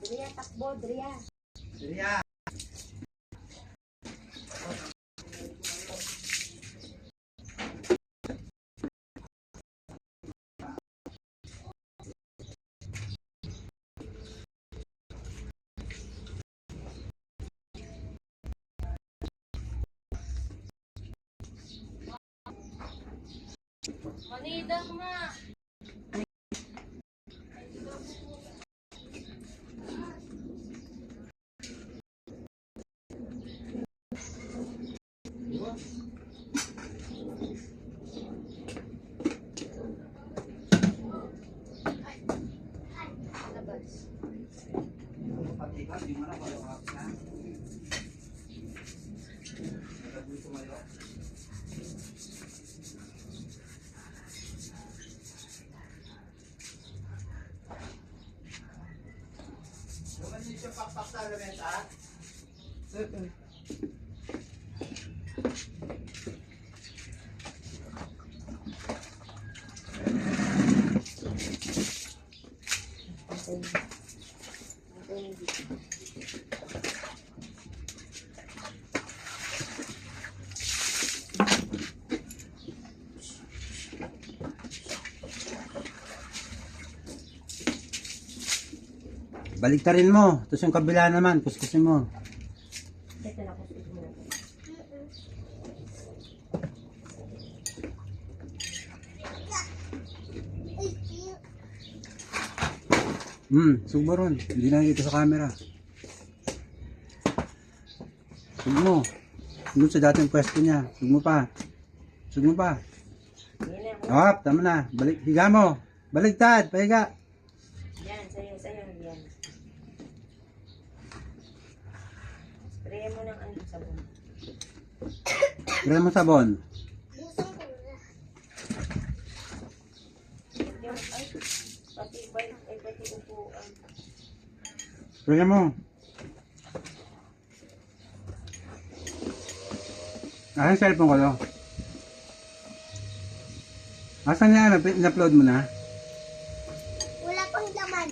Dria, takbo, Dria. Dria. Manidang nga. Pakpak sa elementa. Baliktarin mo. Tapos yung kabila naman, kuskusin mo. Ito na kuskusin mo. Sugbo ron. Hindi nakikita sa camera. Sug mo. Doon sa dating pwesto niya. Sug mo pa. Sug mo pa. Hop, tama na. Balik, higa mo. Baligtad, pahiga. Yan, sa'yo, yan. Spray mo ng ano, sabon. Spray mo sabon. Yung, pati upuan. Spray mo. Asan cellphone ko to? Asan na? In-upload mo na? Wala pang laman.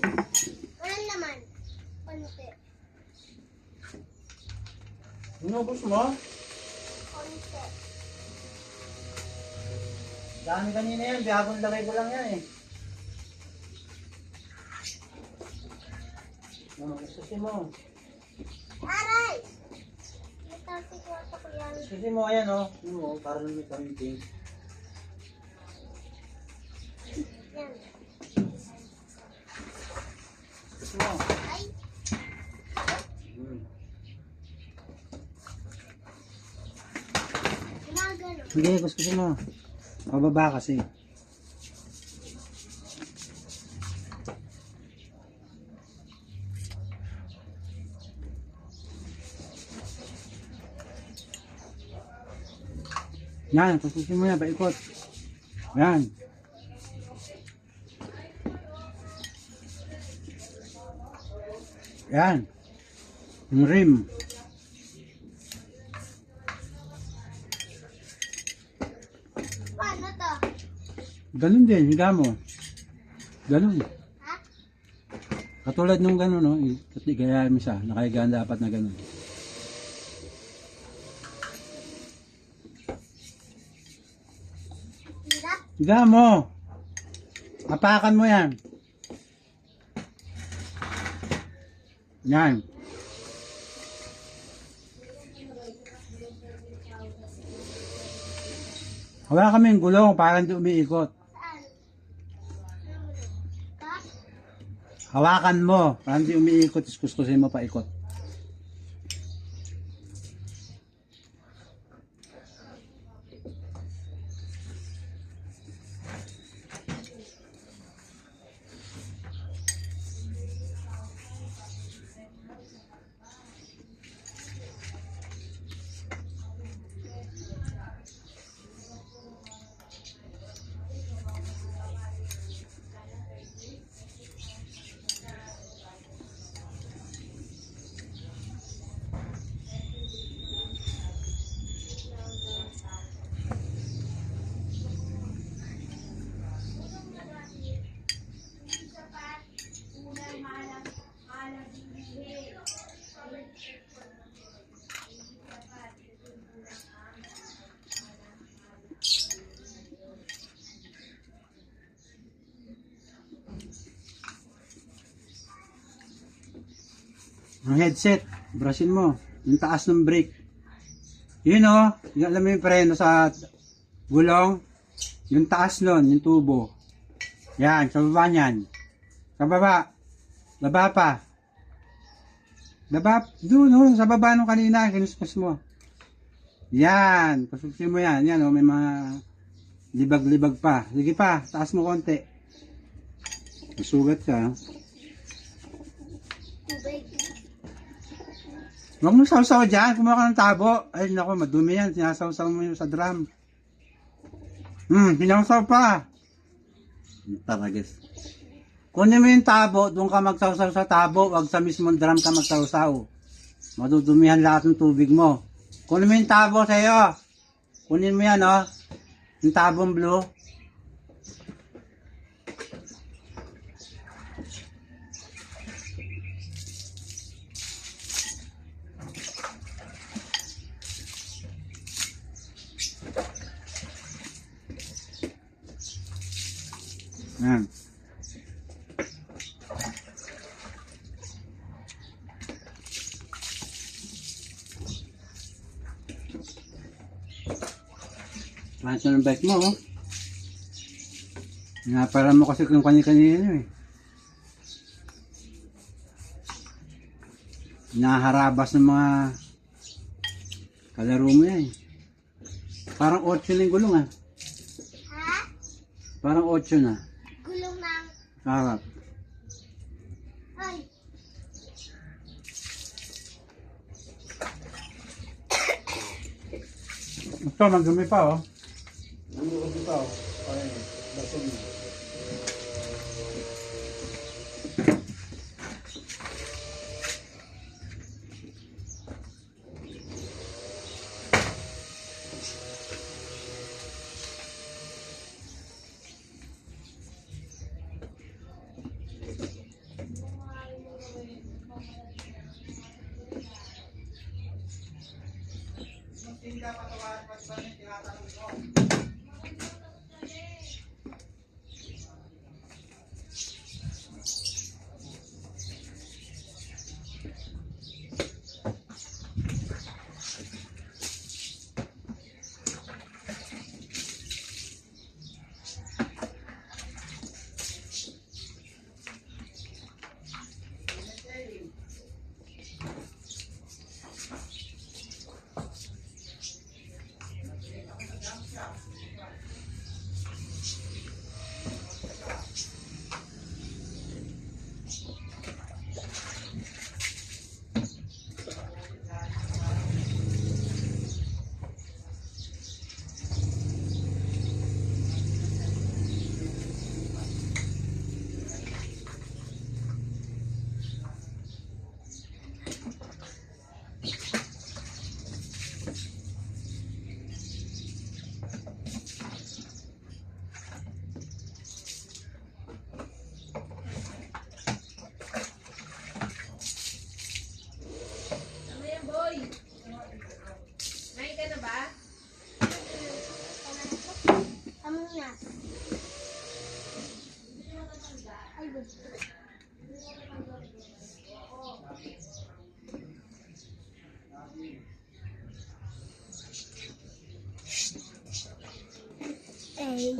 Walang laman. Konti. Inubos mo? Konti. Dami kanina yan. Biyabon lagay ko lang yan eh. Susi mo. Aray! Natasi ko ata ko yan. Susi mo, ayan o. Oh. Para lang may karinting. Yan. Susi mo. Ay! Gumagano. Sige, kuskusin mo. Pababa kasi. Yan, kuskusin mo yan, paikot. Yan. Yan. Yung rim. Paano to? Ganun din, higa mo. Ganun. Ha? Katulad nung ganun, no? Kaya mo siya, nakahigaan dapat na ganun. Hirap? Higa mo. Apakan mo yan. Yan. Wala kaming gulong, parang di umiikot. Saan? Ha? Hawakan mo, parang di umiikot, kuskusin mo paikot. Ang headset, brasin mo. Yung taas ng brake. Yun o. Yung alam mo yung preno sa gulong. Yung taas nun, yung tubo. Yan, sa baba niyan. Sa baba. Baba pa. Baba, doon, sa baba nung kanina, kinuskus mo. Yan, kuskusin mo yan. Yan o, may mga libag-libag pa. Sige pa, taas mo konti. Masugat ka. Tubig. Huwag mo sausaw dyan, kumuha ka ng tabo. Ay, naku, madumi yan. Sinasawsaw mo yung sa drum. Sinawsaw pa. Taragis. Kunin mo yung tabo, doon ka magsawsaw sa tabo. Huwag sa mismong drum ka magsawsaw. Madudumihan lahat ng tubig mo. Kunin mo yung tabo sa'yo. Kunin mo yan, oh. Yung tabong blue. Yan. Plancha ng bike mo, oh. Para mo kasi kung kanina eh. Naharabas ng mga kalaro mo yan eh. Parang 8 na yung gulong ah. Ha? Parang 8 na. Gulong ng... Harap. Ay. Ito, magdumi pa oh. Magdumi pa oh. Ay, basong mo. Tama na. Ay, good. Ay.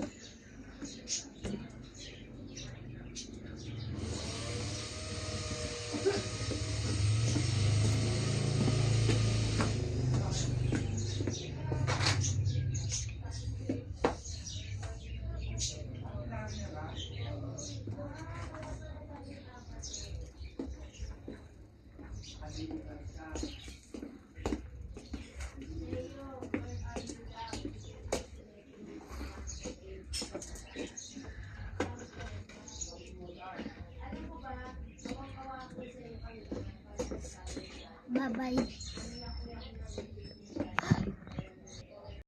Bye-bye.